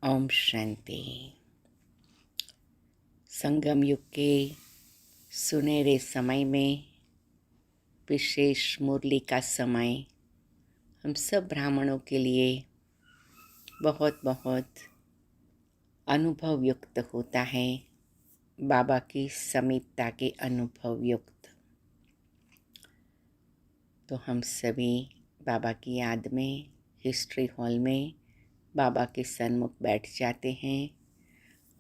ओम शांति। संगम युग के सुनहरे समय में विशेष मुरली का समय हम सब ब्राह्मणों के लिए बहुत बहुत अनुभव युक्त होता है, बाबा की समीपता के अनुभव युक्त। तो हम सभी बाबा की याद में हिस्ट्री हॉल में बाबा के सन्मुख बैठ जाते हैं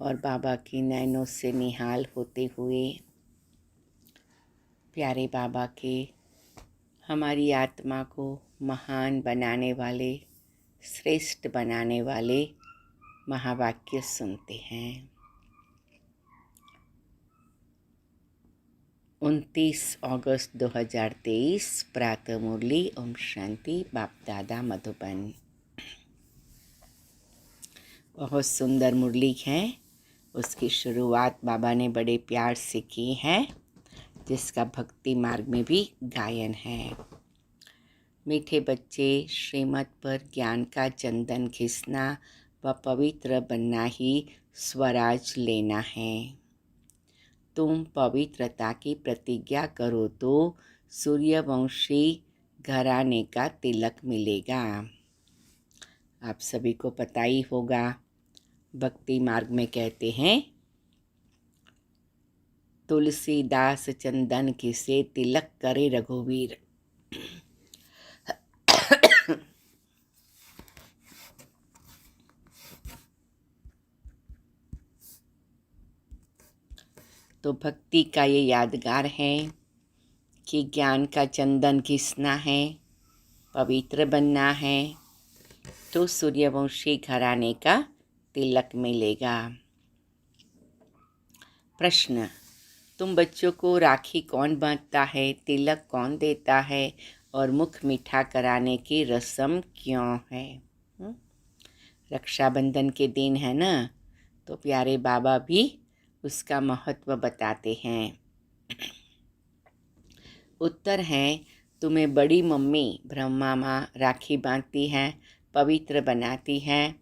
और बाबा की नैनों से निहाल होते हुए प्यारे बाबा के हमारी आत्मा को महान बनाने वाले, श्रेष्ठ बनाने वाले महावाक्य सुनते हैं। 29 अगस्त 2023 प्रातः मुरली। ओम शांति। बाप दादा मधुबन। बहुत सुंदर मुरली है। उसकी शुरुआत बाबा ने बड़े प्यार से की है, जिसका भक्ति मार्ग में भी गायन है। मीठे बच्चे, श्रीमत पर ज्ञान का चंदन घिसना व पवित्र बनना ही स्वराज लेना है। तुम पवित्रता की प्रतिज्ञा करो तो सूर्यवंशी घराने का तिलक मिलेगा। आप सभी को पता ही होगा, भक्ति मार्ग में कहते हैं, तुलसीदास चंदन घिसे तिलक करे रघुवीर। तो भक्ति का ये यादगार है कि ज्ञान का चंदन घिसना है, पवित्र बनना है तो सूर्यवंशी घराने का तिलक मिलेगा। प्रश्न, तुम बच्चों को राखी कौन बांधता है, तिलक कौन देता है और मुख मीठा कराने की रस्म क्यों है? रक्षाबंधन के दिन है ना, तो प्यारे बाबा भी उसका महत्व बताते हैं। उत्तर है, तुम्हें बड़ी मम्मी ब्रह्मा माँ राखी बांधती हैं, पवित्र बनाती हैं।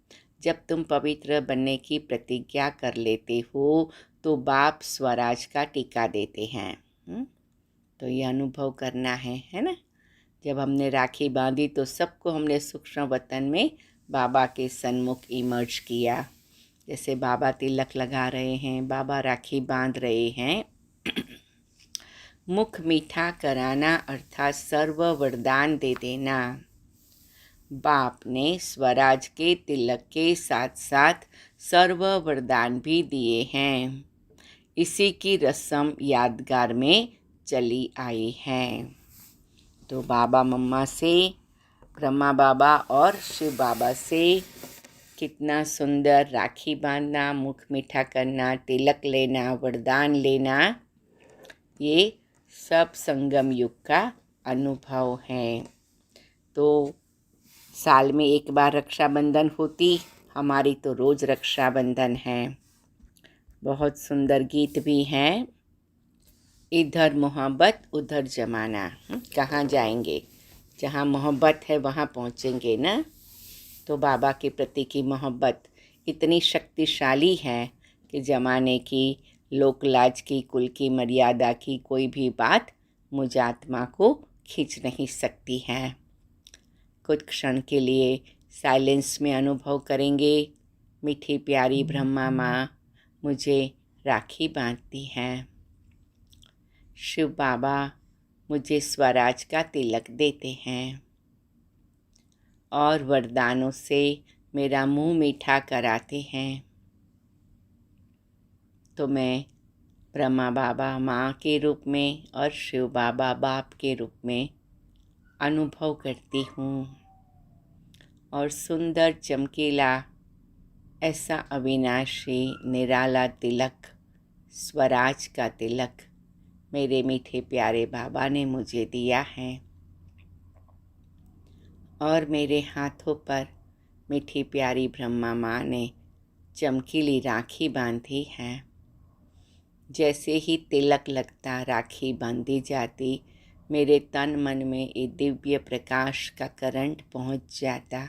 जब तुम पवित्र बनने की प्रतिज्ञा कर लेते हो तो बाप स्वराज का टीका देते हैं। तो ये अनुभव करना है ना। जब हमने राखी बांधी तो सबको हमने सूक्ष्म वतन में बाबा के सन्मुख इमर्ज किया। जैसे बाबा तिलक लगा रहे हैं, बाबा राखी बांध रहे हैं। मुख मीठा कराना अर्थात सर्व वरदान दे देना। बाप ने स्वराज के तिलक के साथ साथ सर्व वरदान भी दिए हैं। इसी की रस्म यादगार में चली आई है। तो बाबा मम्मा से, ब्रह्मा बाबा और शिव बाबा से कितना सुंदर राखी बांधना, मुख मीठा करना, तिलक लेना, वरदान लेना, ये सब संगम युग का अनुभव है। तो साल में एक बार रक्षाबंधन होती, हमारी तो रोज़ रक्षाबंधन है। बहुत सुंदर गीत भी हैं। इधर मोहब्बत उधर जमाना, कहाँ जाएंगे? जहाँ मोहब्बत है वहाँ पहुँचेंगे ना। तो बाबा के प्रति की मोहब्बत इतनी शक्तिशाली है कि ज़माने की, लोक लाज की, कुल की मर्यादा की कोई भी बात मुझ आत्मा को खींच नहीं सकती है। कुछ क्षण के लिए साइलेंस में अनुभव करेंगे, मीठी प्यारी ब्रह्मा माँ मुझे राखी बांधती हैं, शिव बाबा मुझे स्वराज का तिलक देते हैं और वरदानों से मेरा मुंह मीठा कराते हैं। तो मैं ब्रह्मा बाबा माँ के रूप में और शिव बाबा बाप के रूप में अनुभव करती हूँ और सुंदर चमकीला ऐसा अविनाशी निराला तिलक, स्वराज का तिलक मेरे मीठे प्यारे बाबा ने मुझे दिया है और मेरे हाथों पर मीठी प्यारी ब्रह्मा माँ ने चमकीली राखी बांधी है। जैसे ही तिलक लगता, राखी बांधी जाती, मेरे तन मन में एक दिव्य प्रकाश का करंट पहुँच जाता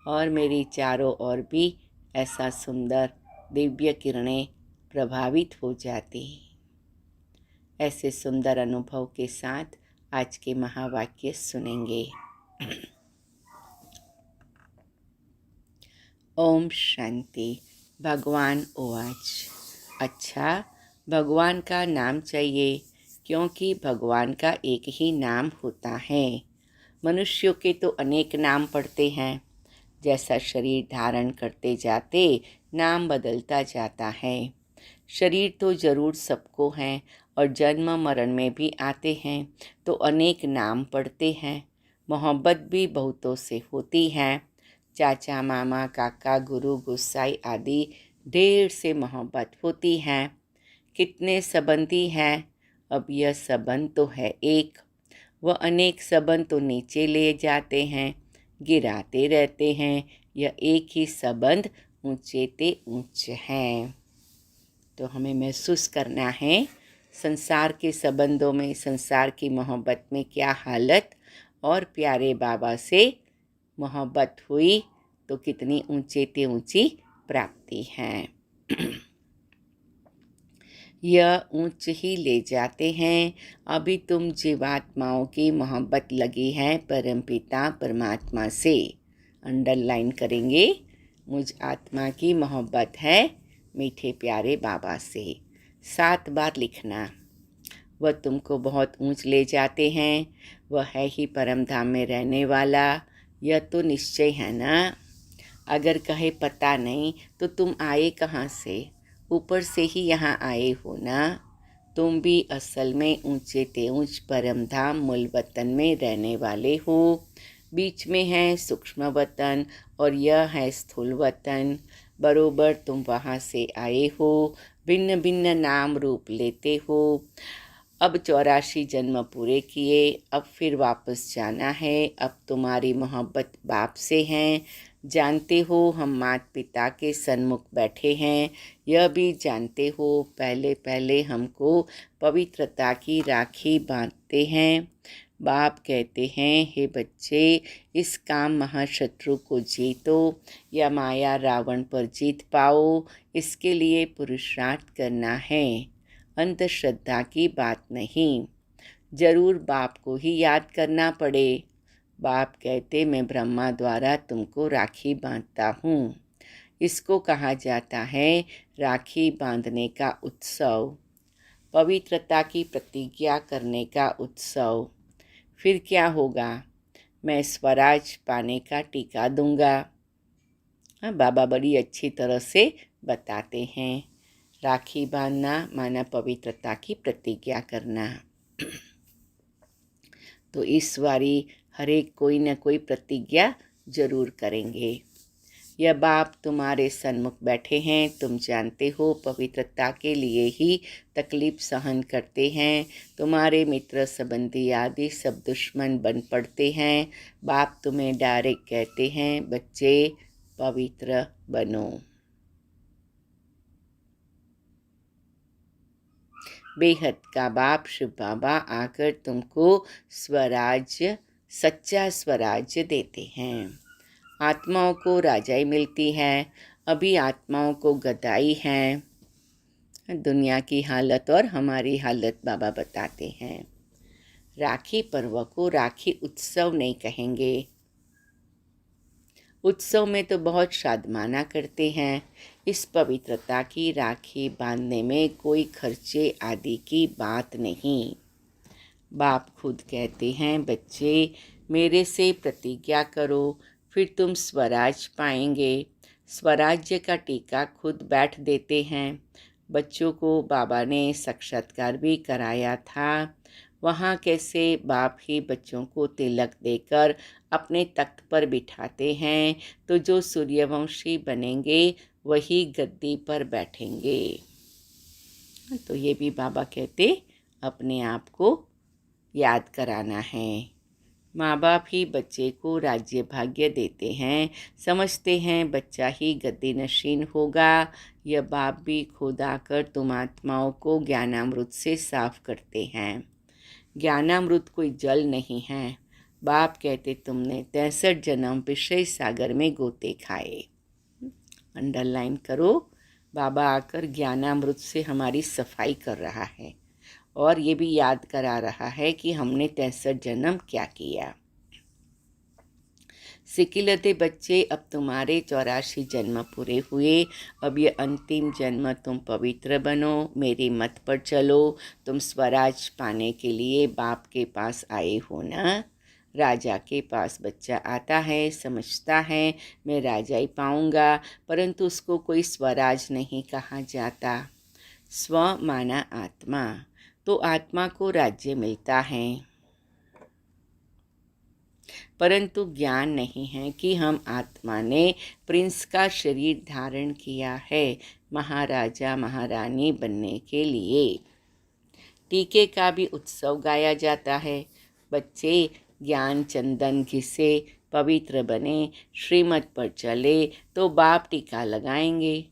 और मेरी चारों ओर भी ऐसा सुंदर दिव्य किरणें प्रभावित हो जाती। ऐसे सुंदर अनुभव के साथ आज के महावाक्य सुनेंगे। ओम शांति। भगवान ओवाच। अच्छा, भगवान का नाम चाहिए क्योंकि भगवान का एक ही नाम होता है। मनुष्यों के तो अनेक नाम पड़ते हैं। जैसा शरीर धारण करते जाते नाम बदलता जाता है। शरीर तो जरूर सबको है और जन्म मरण में भी आते हैं तो अनेक नाम पड़ते हैं। मोहब्बत भी बहुतों से होती है। चाचा, मामा, काका, गुरु, गुसाई आदि ढेर से मोहब्बत होती है। कितने संबंधी हैं? अब यह संबंध तो है एक, वह अनेक संबंध तो नीचे ले जाते हैं, गिराते रहते हैं। यह एक ही संबंध ऊंचे ते ऊंच हैं। तो हमें महसूस करना है संसार के संबंधों में, संसार की मोहब्बत में क्या हालत, और प्यारे बाबा से मोहब्बत हुई तो कितनी ऊंचे ते ऊंची प्राप्ति है। यह ऊंच ही ले जाते हैं। अभी तुम जीवात्माओं की मोहब्बत लगी है परमपिता परमात्मा से। अंडरलाइन करेंगे, मुझ आत्मा की मोहब्बत है मीठे प्यारे बाबा से। 7 बार लिखना। वह तुमको बहुत ऊंच ले जाते हैं। वह है ही परम धाम में रहने वाला, यह तो निश्चय है ना। अगर कहे पता नहीं तो तुम आए कहाँ से? ऊपर से ही यहाँ आए हो ना। तुम भी असल में ऊंचे ते ऊंच परम धाम मूल वतन में रहने वाले हो। बीच में है सूक्ष्म वतन और यह है स्थूल वतन। बरोबर तुम वहाँ से आए हो, भिन्न भिन्न नाम रूप लेते हो। अब 84 जन्म पूरे किए, अब फिर वापस जाना है। अब तुम्हारी मोहब्बत बाप से है। जानते हो हम माता पिता के सन्मुख बैठे हैं, यह भी जानते हो पहले पहले हमको पवित्रता की राखी बांधते हैं। बाप कहते हैं, हे बच्चे, इस काम महाशत्रु को जीतो या माया रावण पर जीत पाओ, इसके लिए पुरुषार्थ करना है। अंधश्रद्धा की बात नहीं। जरूर बाप को ही याद करना पड़े। बाप कहते, मैं ब्रह्मा द्वारा तुमको राखी बांधता हूँ। इसको कहा जाता है राखी बांधने का उत्सव, पवित्रता की प्रतिज्ञा करने का उत्सव। फिर क्या होगा? मैं स्वराज पाने का टीका दूंगा। बाबा बड़ी अच्छी तरह से बताते हैं। राखी बांधना माना पवित्रता की प्रतिज्ञा करना। तो इस बारी हर एक कोई न कोई प्रतिज्ञा जरूर करेंगे। यह बाप तुम्हारे सन्मुख बैठे हैं, तुम जानते हो पवित्रता के लिए ही तकलीफ सहन करते हैं। तुम्हारे मित्र संबंधी आदि सब दुश्मन बन पड़ते हैं। बाप तुम्हें डायरेक्ट कहते हैं, बच्चे पवित्र बनो। बेहद का बाप शिव बाबा आकर तुमको स्वराज्य, सच्चा स्वराज्य देते हैं। आत्माओं को राजाई मिलती है, अभी आत्माओं को गदाई है। दुनिया की हालत और हमारी हालत बाबा बताते हैं। राखी पर्व को राखी उत्सव नहीं कहेंगे। उत्सव में तो बहुत शादमाना करते हैं। इस पवित्रता की राखी बांधने में कोई खर्चे आदि की बात नहीं। बाप खुद कहते हैं, बच्चे मेरे से प्रतिज्ञा करो, फिर तुम स्वराज पाएंगे। स्वराज्य का टीका खुद बैठ देते हैं। बच्चों को बाबा ने साक्षात्कार भी कराया था। वहाँ कैसे बाप ही बच्चों को तिलक देकर अपने तख्त पर बिठाते हैं, तो जो सूर्यवंशी बनेंगे वही गद्दी पर बैठेंगे। तो ये भी बाबा कहते अपने आप को याद कराना है। माँ बाप ही बच्चे को राज्य भाग्य देते हैं, समझते हैं बच्चा ही गद्दी नशीन होगा। यह बाप भी खुद आकर तुम आत्माओं को ज्ञानामृत से साफ करते हैं। ज्ञानामृत कोई जल नहीं है, बाप कहते तुमने 63 जन्म विषय सागर में गोते खाए। अंडरलाइन करो। बाबा आकर ज्ञानामृत से हमारी सफाई कर रहा है और ये भी याद करा रहा है कि हमने 63 जन्म क्या किया। सिकिलते बच्चे, अब तुम्हारे 84 जन्म पूरे हुए। अब ये अंतिम जन्म तुम पवित्र बनो, मेरी मत पर चलो। तुम स्वराज पाने के लिए बाप के पास आए हो ना। राजा के पास बच्चा आता है, समझता है मैं राजा ही पाऊंगा, परंतु उसको कोई स्वराज नहीं कहा जाता। स्व माना आत्मा, तो आत्मा को राज्य मिलता है, परंतु ज्ञान नहीं है कि हम आत्मा ने प्रिंस का शरीर धारण किया है महाराजा महारानी बनने के लिए। टीके का भी उत्सव गाया जाता है। बच्चे ज्ञान चंदन घिसे पवित्र बने, श्रीमत पर चले तो बाप टीका लगाएंगे।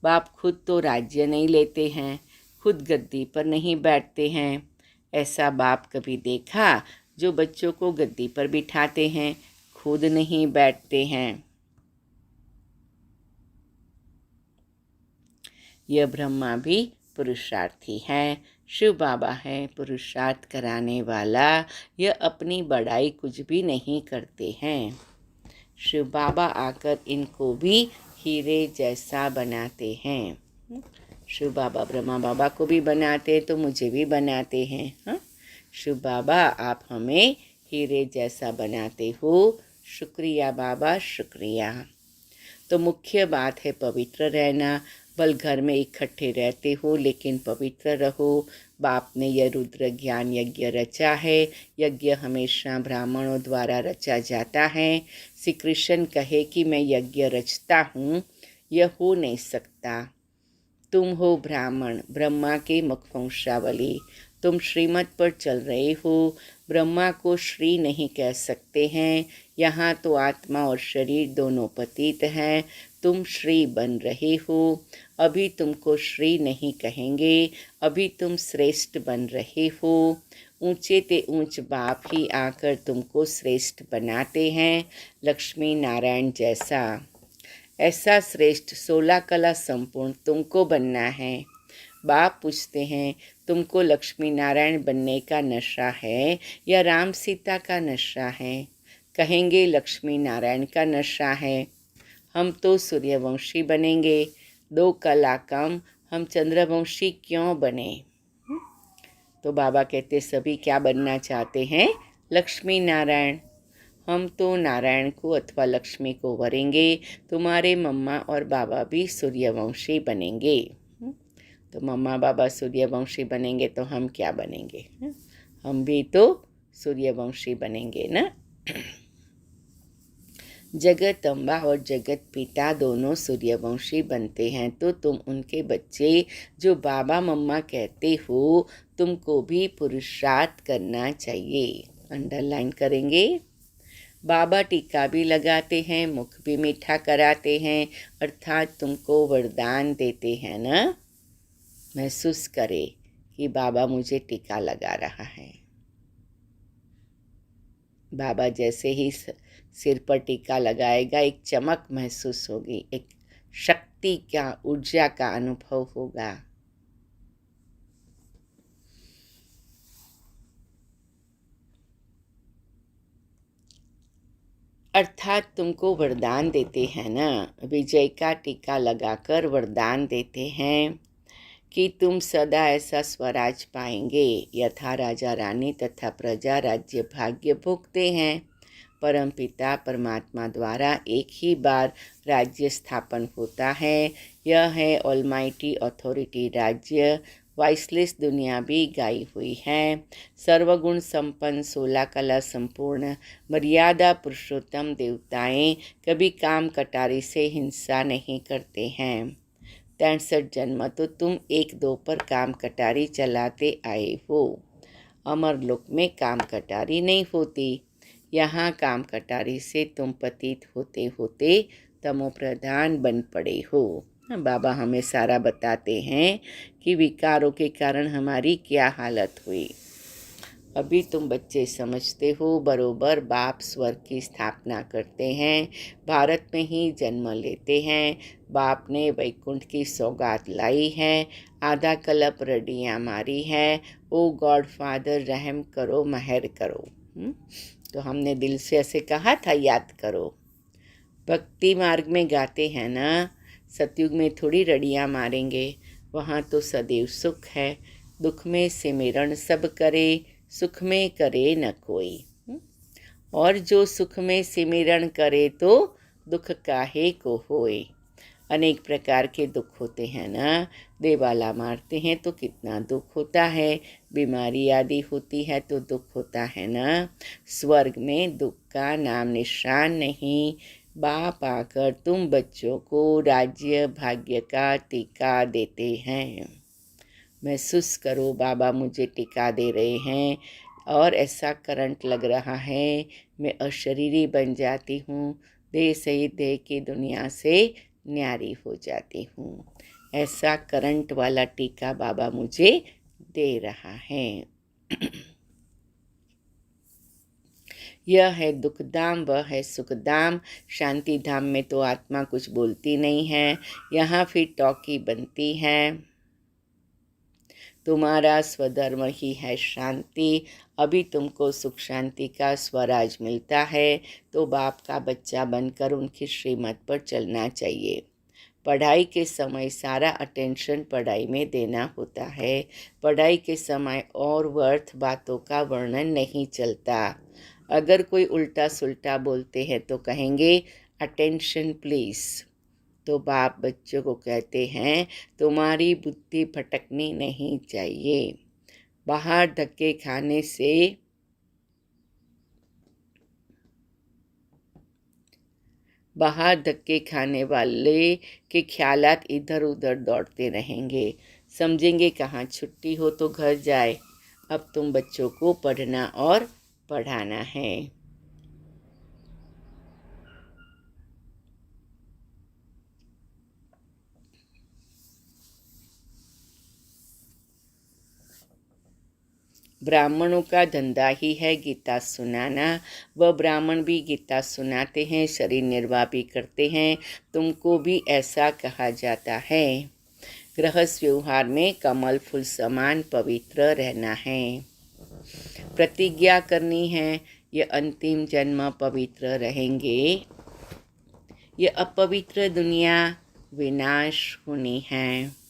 बाप खुद तो राज्य नहीं लेते हैं, खुद गद्दी पर नहीं बैठते हैं। ऐसा बाप कभी देखा जो बच्चों को गद्दी पर बिठाते हैं, खुद नहीं बैठते हैं। यह ब्रह्मा भी पुरुषार्थी है, शिव बाबा है पुरुषार्थ कराने वाला। यह अपनी बड़ाई कुछ भी नहीं करते हैं। शिव बाबा आकर इनको भी हीरे जैसा बनाते हैं। शिव बाबा ब्रह्मा बाबा को भी बनाते तो मुझे भी बनाते हैं। हाँ, शिव बाबा आप हमें हीरे जैसा बनाते हो, शुक्रिया बाबा शुक्रिया। तो मुख्य बात है पवित्र रहना। भल घर में इकट्ठे रहते हो लेकिन पवित्र रहो। बाप ने यह रुद्र ज्ञान यज्ञ रचा है। यज्ञ हमेशा ब्राह्मणों द्वारा रचा जाता है। श्री कृष्ण कहे कि मैं यज्ञ रचता हूँ, यह हो नहीं सकता। तुम हो ब्राह्मण, ब्रह्मा के मुखवंशावली, तुम श्रीमत पर चल रहे हो। ब्रह्मा को श्री नहीं कह सकते हैं। यहाँ तो आत्मा और शरीर दोनों पतित हैं। तुम श्री बन रहे हो। अभी तुमको श्री नहीं कहेंगे, अभी तुम श्रेष्ठ बन रहे हो। ऊंचे ते ऊंच बाप ही आकर तुमको श्रेष्ठ बनाते हैं, लक्ष्मी नारायण जैसा। ऐसा श्रेष्ठ 16 कला संपूर्ण तुमको बनना है। बाप पूछते हैं तुमको लक्ष्मी नारायण बनने का नशा है या राम सीता का नशा है? कहेंगे लक्ष्मी नारायण का नशा है। हम तो सूर्यवंशी बनेंगे, 2 कला कम, हम चंद्रवंशी क्यों बने? तो बाबा कहते सभी क्या बनना चाहते हैं? लक्ष्मी नारायण। हम तो नारायण को अथवा लक्ष्मी को वरेंगे। तुम्हारे मम्मा और बाबा भी सूर्यवंशी बनेंगे। तो मम्मा बाबा सूर्यवंशी बनेंगे तो हम क्या बनेंगे? हम भी तो सूर्यवंशी बनेंगे ना। जगत अम्बा और जगत पिता दोनों सूर्यवंशी बनते हैं, तो तुम उनके बच्चे जो बाबा मम्मा कहते हो, तुमको भी पुरुषार्थ करना चाहिए। अंडरलाइन करेंगे। बाबा टीका भी लगाते हैं, मुख भी मीठा कराते हैं, अर्थात तुमको वरदान देते हैं ना। महसूस करे कि बाबा मुझे टीका लगा रहा है। बाबा जैसे ही सिर पर टीका लगाएगा एक चमक महसूस होगी, एक शक्ति का ऊर्जा का अनुभव होगा। अर्थात तुमको वरदान देते हैं ना। विजय का टीका लगाकर वरदान देते हैं कि तुम सदा ऐसा स्वराज पाएंगे यथा राजा रानी तथा प्रजा राज्य भाग्य भोगते हैं। परमपिता परमात्मा द्वारा एक ही बार राज्य स्थापन होता है। यह है ऑलमाइटी अथॉरिटी राज्य। वाइसलेस दुनिया भी गाई हुई है। सर्वगुण संपन्न 16 कला संपूर्ण मर्यादा पुरुषोत्तम देवताएं कभी काम कटारी से हिंसा नहीं करते हैं। 63 जन्म तो तुम 1-2 पर काम कटारी चलाते आए हो। अमरलोक में काम कटारी नहीं होती। यहाँ काम कटारी से तुम पतित होते होते तमोप्रधान बन पड़े हो। बाबा हमें सारा बताते हैं कि विकारों के कारण हमारी क्या हालत हुई। अभी तुम बच्चे समझते हो, बरोबर बाप स्वर्ग की स्थापना करते हैं, भारत में ही जन्म लेते हैं। बाप ने वैकुंठ की सौगात लाई है, आधा कलप रडियाँ मारी है। ओ गॉड फादर रहम करो, महर करो। तो हमने दिल से ऐसे कहा था, याद करो। भक्ति मार्ग में गाते हैं ना, सतयुग में थोड़ी रड़ियाँ मारेंगे, वहाँ तो सदैव सुख है। दुख में सिमरण सब करे, सुख में करे न कोई। और जो सुख में सिमरण करे तो दुख काहे को होए। अनेक प्रकार के दुख होते हैं ना, देवाला मारते हैं तो कितना दुख होता है, बीमारी आदि होती है तो दुख होता है ना। स्वर्ग में दुख का नाम निशान नहीं। बाप आकर तुम बच्चों को राज्य भाग्य का टीका देते हैं। महसूस करो, बाबा मुझे टीका दे रहे हैं और ऐसा करंट लग रहा है, मैं अशरीरी बन जाती हूँ, देह सहित देह की दुनिया से न्यारी हो जाती हूँ। ऐसा करंट वाला टीका बाबा मुझे दे रहा है। यह है दुखधाम, वह है सुखधाम। शांति धाम में तो आत्मा कुछ बोलती नहीं है, यहाँ फिर टॉकी बनती है। तुम्हारा स्वधर्म ही है शांति। अभी तुमको सुख शांति का स्वराज मिलता है, तो बाप का बच्चा बनकर उनकी श्रीमत पर चलना चाहिए। पढ़ाई के समय सारा अटेंशन पढ़ाई में देना होता है। पढ़ाई के समय और व्यर्थ बातों का वर्णन नहीं चलता। अगर कोई उल्टा सुल्टा बोलते हैं तो कहेंगे अटेंशन प्लीज़। तो बाप बच्चों को कहते हैं तुम्हारी बुद्धि भटकनी नहीं चाहिए। बाहर धक्के खाने से बाहर धक्के खाने वाले के ख्यालात इधर उधर दौड़ते रहेंगे, समझेंगे कहाँ छुट्टी हो तो घर जाए। अब तुम बच्चों को पढ़ना और पढ़ाना है। ब्राह्मणों का धंधा ही है गीता सुनाना। वह ब्राह्मण भी गीता सुनाते हैं, शरीर निर्वाह भी करते हैं। तुमको भी ऐसा कहा जाता है। गृहस्थ व्यवहार में कमल फूल समान पवित्र रहना है। प्रतिज्ञा करनी है, ये अंतिम जन्म पवित्र रहेंगे। ये अपवित्र दुनिया विनाश होनी है।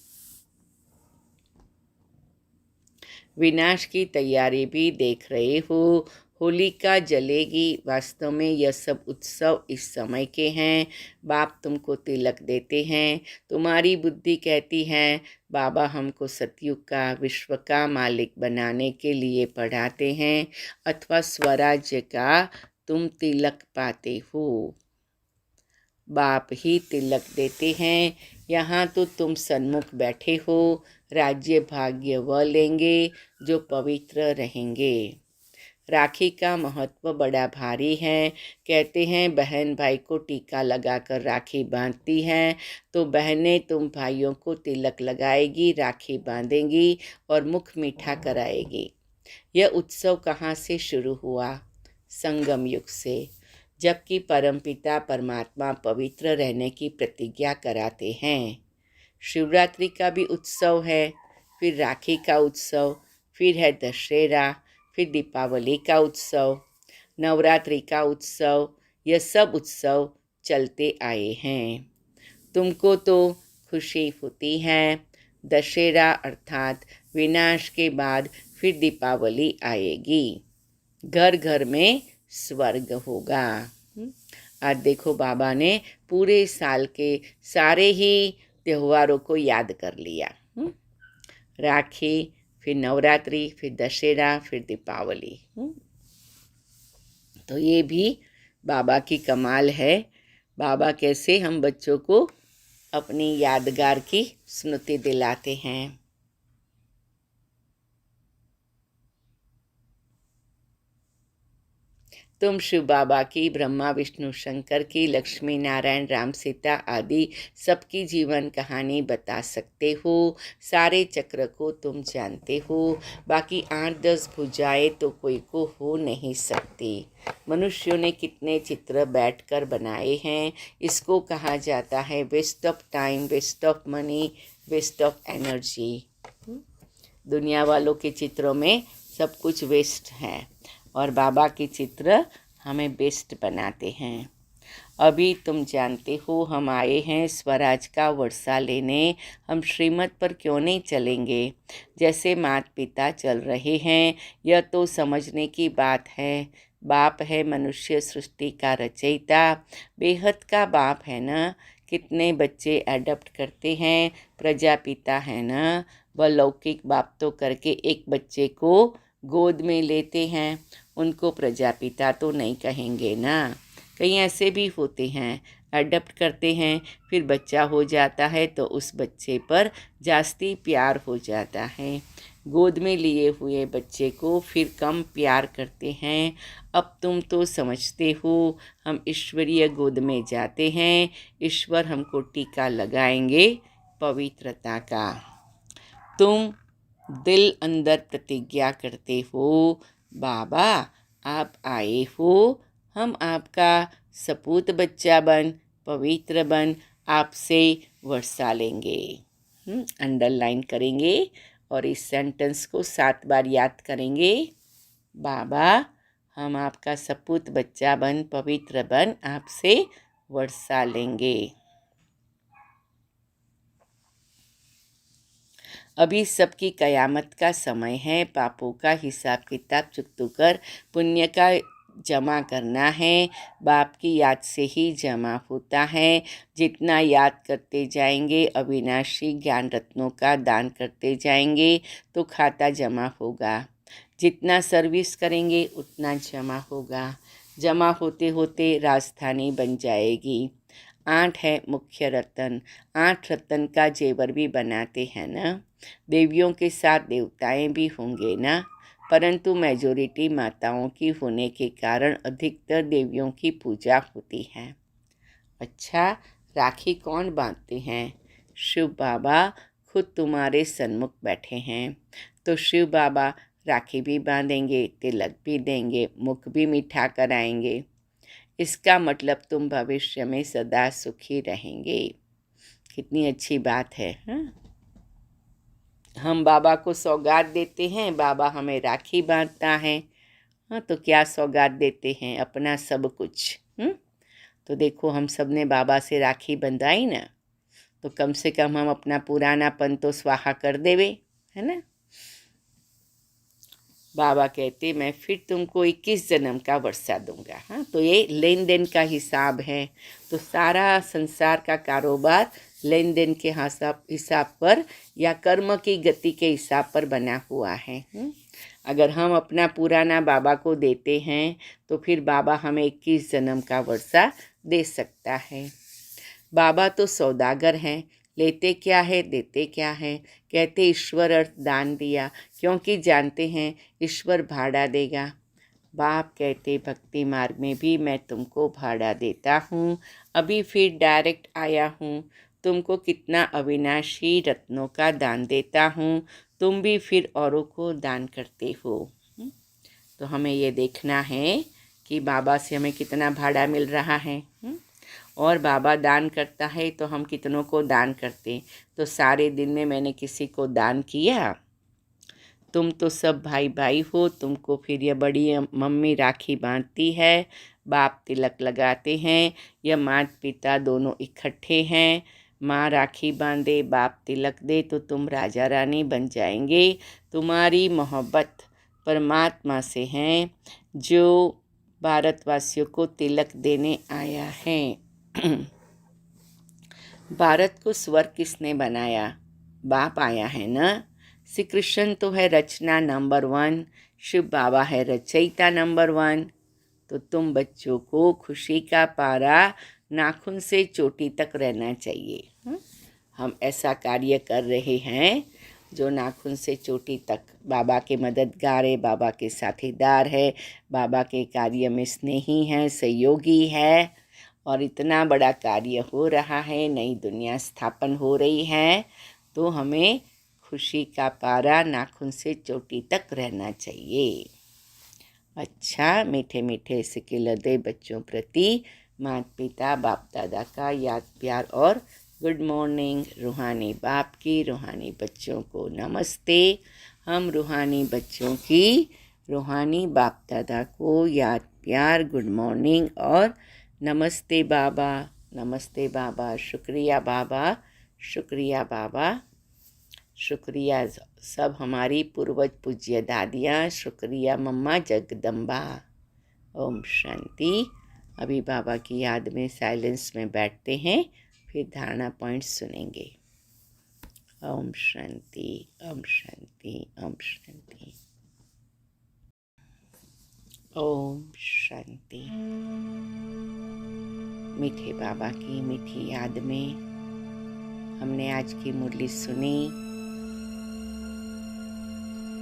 विनाश की तैयारी भी देख रहे हो। होलिका जलेगी। वास्तव में यह सब उत्सव इस समय के हैं। बाप तुमको तिलक देते हैं। तुम्हारी बुद्धि कहती है बाबा हमको सतयुग का विश्व का मालिक बनाने के लिए पढ़ाते हैं, अथवा स्वराज्य का तुम तिलक पाते हो। बाप ही तिलक देते हैं। यहाँ तो तुम सन्मुख बैठे हो। राज्य भाग्य वह लेंगे जो पवित्र रहेंगे। राखी का महत्व बड़ा भारी है। कहते हैं बहन भाई को टीका लगाकर राखी बांधती है, तो बहनें तुम भाइयों को तिलक लगाएगी, राखी बांधेंगी और मुख मीठा कराएगी। यह उत्सव कहाँ से शुरू हुआ? संगम युग से, जबकि परमपिता परमात्मा पवित्र रहने की प्रतिज्ञा कराते हैं। शिवरात्रि का भी उत्सव है, फिर राखी का उत्सव, फिर है दशहरा, फिर दीपावली का उत्सव, नवरात्रि का उत्सव। यह सब उत्सव चलते आए हैं। तुमको तो खुशी होती है। दशहरा अर्थात विनाश के बाद फिर दीपावली आएगी। घर घर में स्वर्ग होगा। आज देखो बाबा ने पूरे साल के सारे ही त्योहारों को याद कर लिया। राखी, फिर नवरात्रि, फिर दशहरा, फिर दीपावली। तो ये भी बाबा की कमाल है। बाबा कैसे हम बच्चों को अपनी यादगार की स्मृति दिलाते हैं। तुम शिव बाबा की, ब्रह्मा विष्णु शंकर की, लक्ष्मी नारायण राम सीता आदि सबकी जीवन कहानी बता सकते हो। सारे चक्र को तुम जानते हो। बाकी 8-10 भुजाएं तो कोई को हो नहीं सकती। मनुष्यों ने कितने चित्र बैठकर बनाए हैं। इसको कहा जाता है waste of time, waste of money, waste of energy. दुनिया वालों के चित्रों में सब कुछ वेस्ट है और बाबा के चित्र हमें बेस्ट बनाते हैं। अभी तुम जानते हो हम आए हैं स्वराज का वर्षा लेने। हम श्रीमत पर क्यों नहीं चलेंगे? जैसे माता पिता चल रहे हैं, यह तो समझने की बात है। बाप है मनुष्य सृष्टि का रचयिता, बेहद का बाप है ना। कितने बच्चे एडप्ट करते हैं, प्रजापिता है ना। वह लौकिक बाप तो करके एक बच्चे को गोद में लेते हैं, उनको प्रजापिता तो नहीं कहेंगे ना। कई ऐसे भी होते हैं, अडप्ट करते हैं, फिर बच्चा हो जाता है तो उस बच्चे पर जास्ती प्यार हो जाता है। गोद में लिए हुए बच्चे को फिर कम प्यार करते हैं। अब तुम तो समझते हो, हम ईश्वरीय गोद में जाते हैं, ईश्वर हमको टीका लगाएंगे पवित्रता का। तुम दिल अंदर प्रतिज्ञा करते हो, बाबा आप आए हो, हम आपका सपूत बच्चा बन, पवित्र बन, आपसे वर्षा लेंगे। अंडरलाइन करेंगे और इस सेंटेंस को 7 बार याद करेंगे। बाबा हम आपका सपूत बच्चा बन, पवित्र बन, आपसे वर्षा लेंगे। अभी सबकी कयामत का समय है। पापों का हिसाब किताब चुकतू कर पुण्य का जमा करना है। बाप की याद से ही जमा होता है। जितना याद करते जाएंगे, अविनाशी ज्ञान रत्नों का दान करते जाएंगे तो खाता जमा होगा। जितना सर्विस करेंगे उतना जमा होगा। जमा होते होते राजधानी बन जाएगी। 8 है मुख्य रत्न। 8 रत्न का जेवर भी बनाते हैं ना। देवियों के साथ देवताएं भी होंगे ना, परंतु मेजॉरिटी माताओं की होने के कारण अधिकतर देवियों की पूजा होती है। अच्छा, राखी कौन बांधते हैं? शिव बाबा खुद तुम्हारे सन्मुख बैठे हैं, तो शिव बाबा राखी भी बांधेंगे, तिलक भी देंगे, मुख भी मीठा कराएंगे। इसका मतलब तुम भविष्य में सदा सुखी रहेंगे। कितनी अच्छी बात है। हम बाबा को सौगात देते हैं, बाबा हमें राखी बांधता है। तो क्या सौगात देते हैं? अपना सब कुछ। तो देखो हम सब ने बाबा से राखी बंधाई ना, तो कम से कम हम अपना पुरानापन तो स्वाहा कर देवे, है ना। बाबा कहते मैं फिर तुमको 21 जन्म का वर्षा दूंगा। तो ये लेन देन का हिसाब है। तो सारा संसार का कारोबार लेन देन के हिसाब पर या कर्म की गति के हिसाब पर बना हुआ है। अगर हम अपना पुराना बाबा को देते हैं तो फिर बाबा हमें 21 जन्म का वर्षा दे सकता है। बाबा तो सौदागर हैं, लेते क्या है देते क्या है। कहते ईश्वर अर्थ दान दिया, क्योंकि जानते हैं ईश्वर भाड़ा देगा। बाप कहते भक्ति मार्ग में भी मैं तुमको भाड़ा देता हूँ। अभी फिर डायरेक्ट आया हूँ, तुमको कितना अविनाशी रत्नों का दान देता हूँ, तुम भी फिर औरों को दान करते हो। तो हमें ये देखना है कि बाबा से हमें कितना भाड़ा मिल रहा है। और बाबा दान करता है तो हम कितनों को दान करते। तो सारे दिन में मैंने किसी को दान किया? तुम तो सब भाई भाई हो। तुमको फिर यह बड़ी मम्मी राखी बांधती है, बाप तिलक लगाते हैं। यह माता पिता दोनों इकट्ठे हैं। माँ राखी बांधे, बाप तिलक दे तो तुम राजा रानी बन जाएंगे। तुम्हारी मोहब्बत परमात्मा से है जो भारतवासियों को तिलक देने आया है। भारत को स्वर्ग किसने बनाया? बाप आया है ना। श्री कृष्ण तो है रचना नंबर 1, शिव बाबा है रचयिता नंबर 1। तो तुम बच्चों को खुशी का पारा नाखून से चोटी तक रहना चाहिए। हम ऐसा कार्य कर रहे हैं जो नाखून से चोटी तक बाबा के मददगार है, बाबा के साथीदार है, बाबा के कार्य में स्नेही है, सहयोगी है, और इतना बड़ा कार्य हो रहा है, नई दुनिया स्थापन हो रही है, तो हमें खुशी का पारा नाखून से चोटी तक रहना चाहिए। अच्छा, मीठे मीठे सिकिल हृदय बच्चों प्रति माता पिता बाप दादा का याद प्यार और गुड मॉर्निंग। रूहानी बाप की रूहानी बच्चों को नमस्ते। हम रूहानी बच्चों की रूहानी बाप दादा को याद प्यार, गुड मॉर्निंग और नमस्ते बाबा, नमस्ते बाबा, शुक्रिया बाबा, शुक्रिया बाबा, शुक्रिया सब हमारी पूर्वज पूज्य दादियाँ, शुक्रिया मम्मा जगदम्बा। ओम शांति। अभी बाबा की याद में साइलेंस में बैठते हैं, फिर धारणा पॉइंट्स सुनेंगे। ओम शांति, ओम शांति, ओम शांति, ओम शांति। मीठे बाबा की मीठी याद में हमने आज की मुरली सुनी।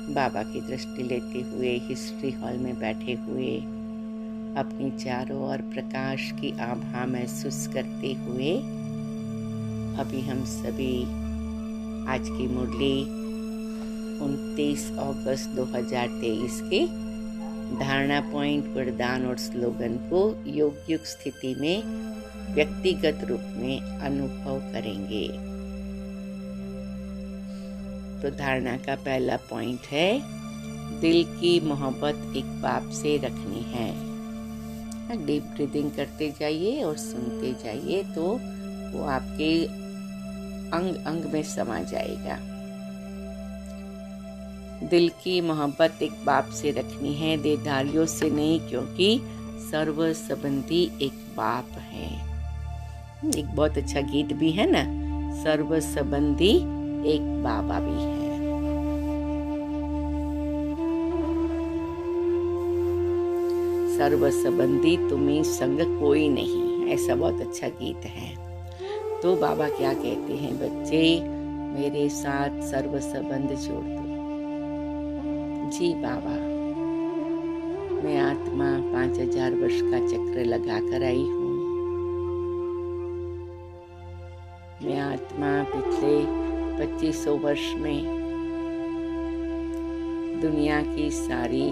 बाबा की दृष्टि लेते हुए हिस्ट्री हॉल में बैठे हुए अपनी चारों ओर प्रकाश की आभा महसूस करते हुए अभी हम सभी आज की मुरली 29 अगस्त 2023 के धारणा पॉइंट, वरदान और स्लोगन को योग युक्त स्थिति में व्यक्तिगत रूप में अनुभव करेंगे। तो धारणा का पहला पॉइंट है, दिल की मोहब्बत एक बाप से रखनी है। डीप ब्रीदिंग करते जाइए और सुनते जाइए, तो वो आपके अंग अंग में समा जाएगा। दिल की मोहब्बत एक बाप से रखनी है, देहधारियों से नहीं, क्योंकि सर्व संबंधी एक बाप है। एक बहुत अच्छा गीत भी है ना, सर्व संबंधी एक बाबा भी है। सर्व संबंधी तुम्हें संग कोई नहीं, ऐसा बहुत अच्छा गीत है। तो बाबा क्या कहते हैं, बच्चे मेरे साथ सर्व संबंध जोड़ दो। जी बाबा, मैं आत्मा 5000 वर्ष का चक्र लगा कर आई हूँ। मैं आत्मा पिछले 2500 वर्ष में दुनिया की सारी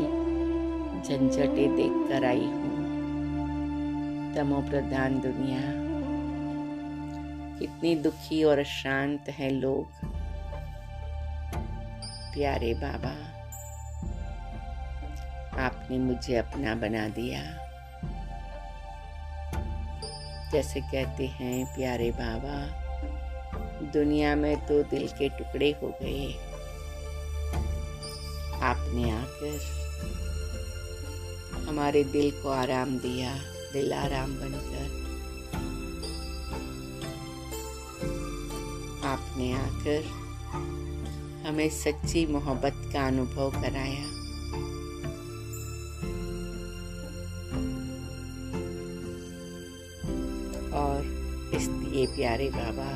झंझटें देख कर आई हूँ। तमो प्रधान दुनिया, कितनी दुखी और अशांत है लोग। प्यारे बाबा, आपने मुझे अपना बना दिया। जैसे कहते हैं प्यारे बाबा, दुनिया में तो दिल के टुकड़े हो गए, आपने आकर हमारे दिल को आराम दिया, दिल आराम बनकर आपने आकर हमें सच्ची मोहब्बत का अनुभव कराया। और इसलिए प्यारे बाबा,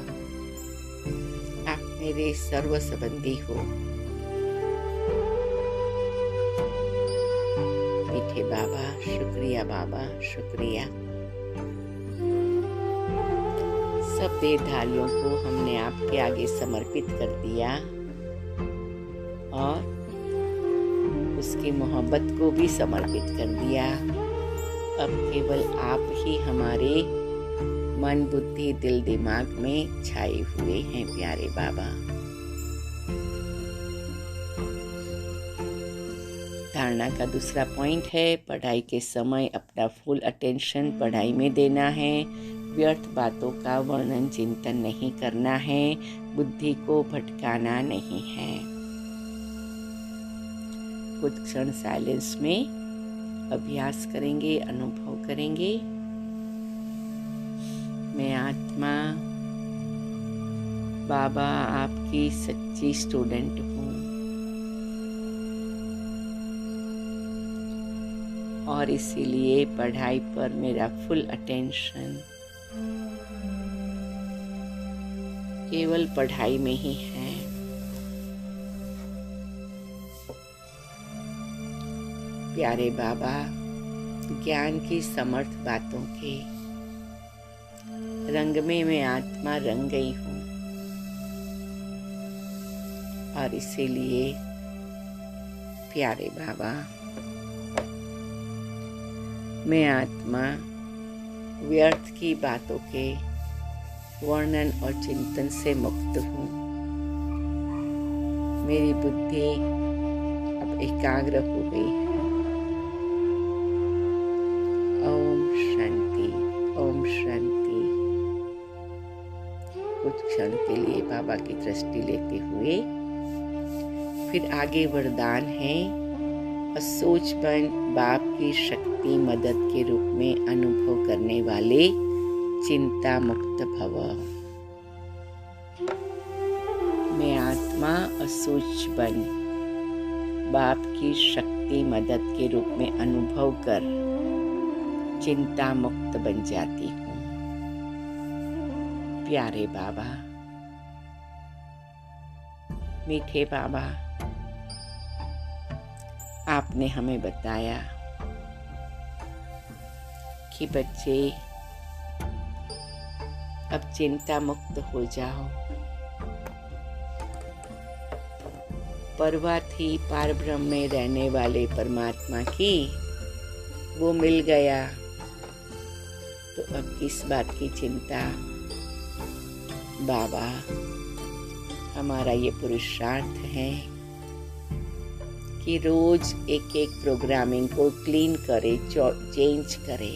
आप मेरे सर्व संबंधी हो। मीठे बाबा, शुक्रिया बाबा, शुक्रिया। सब देहधारियों को हमने आपके आगे समर्पित कर दिया और उसकी मोहब्बत को भी समर्पित कर दिया। अब केवल आप ही हमारे मन, बुद्धि, दिल, दिमाग में छाए हुए हैं प्यारे बाबा। धारणा का दूसरा पॉइंट है, पढ़ाई के समय अपना फुल अटेंशन पढ़ाई में देना है। व्यर्थ बातों का वर्णन चिंतन नहीं करना है, बुद्धि को भटकाना नहीं है। कुछ क्षण साइलेंस में अभ्यास करेंगे, अनुभव करेंगे। मैं आत्मा बाबा आपकी सच्ची स्टूडेंट हूँ और इसीलिए पढ़ाई पर मेरा फुल अटेंशन केवल पढ़ाई में ही है। प्यारे बाबा, ज्ञान की समर्थ बातों के रंग में मैं आत्मा रंग गई हूँ और इसीलिए प्यारे बाबा, मैं आत्मा व्यर्थ की बातों के वर्णन और चिंतन से मुक्त हूँ। मेरी बुद्धि अब एकाग्र हो गई है। ओम शांति, ओम शांति। कुछ क्षण के लिए बाबा की दृष्टि लेते हुए फिर आगे वरदान है, असोच बन बाप की शक्ति मदद के रूप में अनुभव करने वाले चिंता मुक्त भव। मैं आत्मा असोच बन बाप की शक्ति मदद के रूप में अनुभव कर चिंता मुक्त बन जाती हूँ। प्यारे बाबा, मीठे बाबा, आपने हमें बताया कि बच्चे अब चिंता मुक्त हो जाओ। परवा थी पारब्रह्म में रहने वाले परमात्मा की, वो मिल गया, तो अब किस बात की चिंता। बाबा, हमारा ये पुरुषार्थ है कि रोज एक एक प्रोग्रामिंग को क्लीन करे, चेंज करे।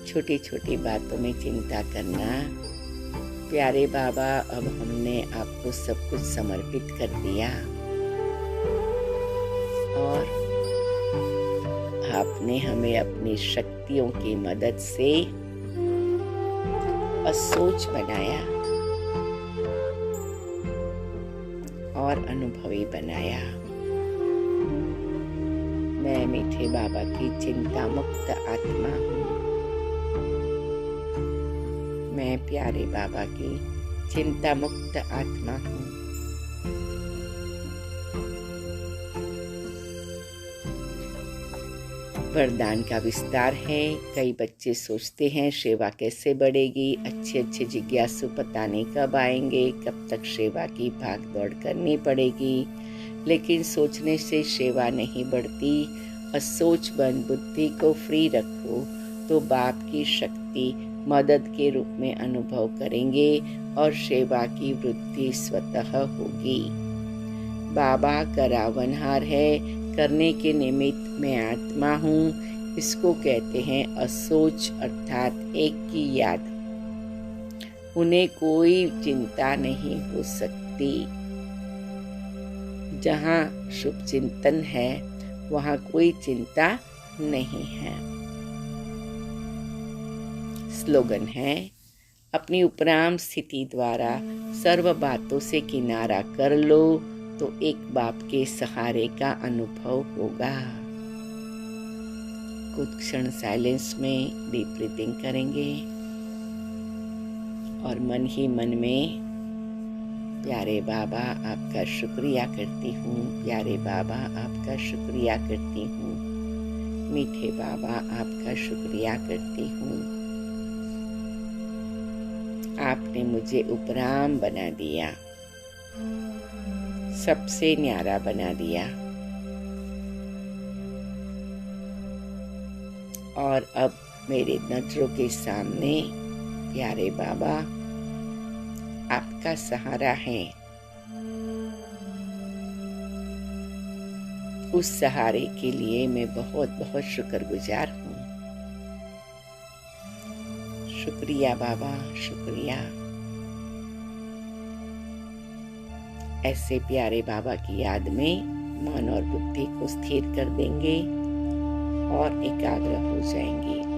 छोटी छोटी बातों में चिंता करना। प्यारे बाबा, अब हमने आपको सब कुछ समर्पित कर दिया और आपने हमें अपनी शक्तियों की मदद से असोच बनाया और अनुभवी बनाया। मैं मीठे बाबा की चिंता मुक्त आत्मा हूँ। मैं प्यारे बाबा की चिंता मुक्त आत्मा हूँ। वरदान का विस्तार है। कई बच्चे सोचते हैं सेवा कैसे बढ़ेगी, अच्छे अच्छे जिज्ञासु पता नहीं कब आएंगे, कब तक सेवा की भाग दौड़ करनी पड़ेगी। लेकिन सोचने से सेवा नहीं बढ़ती। असोच बन बुद्धि को फ्री रखो तो बाप की शक्ति मदद के रूप में अनुभव करेंगे और सेवा की वृद्धि स्वतः होगी। बाबा करावनहार है, करने के निमित्त मैं आत्मा हूँ। इसको कहते हैं असोच, अर्थात एक की याद। उन्हें कोई चिंता नहीं हो सकती। जहाँ शुभ चिंतन है वहाँ कोई चिंता नहीं है। स्लोगन है, अपनी उपराम स्थिति द्वारा सर्व बातों से किनारा कर लो तो एक बाप के सहारे का अनुभव होगा। कुछ क्षण साइलेंस में डीप ब्रीथिंग करेंगे और मन ही मन में प्यारे बाबा आपका शुक्रिया करती हूँ, प्यारे बाबा आपका शुक्रिया करती हूँ, मीठे बाबा आपका शुक्रिया करती हूँ। आपने मुझे उपराम बना दिया, सबसे न्यारा बना दिया और अब मेरे नजरों के सामने प्यारे बाबा आपका सहारा है। उस सहारे के लिए मैं बहुत बहुत शुक्रगुजार हूँ। शुक्रिया बाबा, शुक्रिया। ऐसे प्यारे बाबा की याद में मन और बुद्धि को स्थिर कर देंगे और एकाग्र हो जाएंगे।